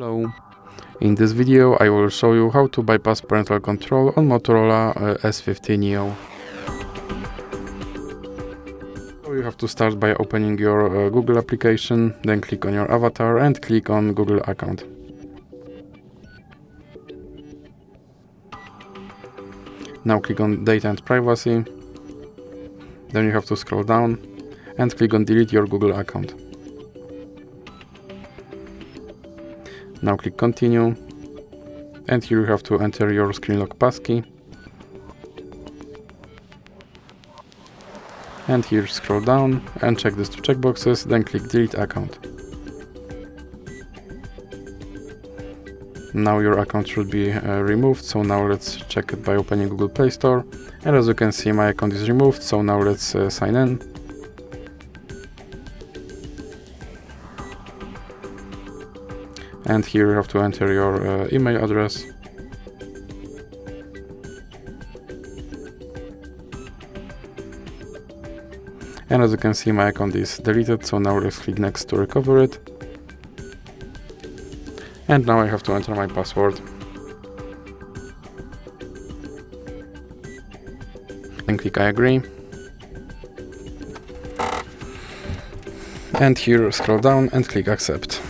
Hello, in this video I will show you how to bypass parental control on Motorola S50 Neo. So you have to start by opening your Google application, then click on your avatar and click on Google account. Now click on Data and Privacy, then you have to scroll down and click on Delete your Google account. Now click Continue, and here you have to enter your screen lock passkey. And here scroll down and check these two checkboxes, then click Delete account. Now your account should be removed, so now let's check it by opening Google Play Store. And as you can see, my account is removed, so now let's sign in. And here you have to enter your email address. And as you can see, my account is deleted, so now let's click Next to recover it. And now I have to enter my password. Then click I agree. And here scroll down and click Accept.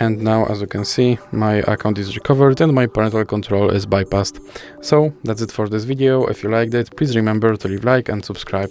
And now, as you can see, my account is recovered and my parental control is bypassed. So that's it for this video. If you liked it, please remember to leave a like and subscribe.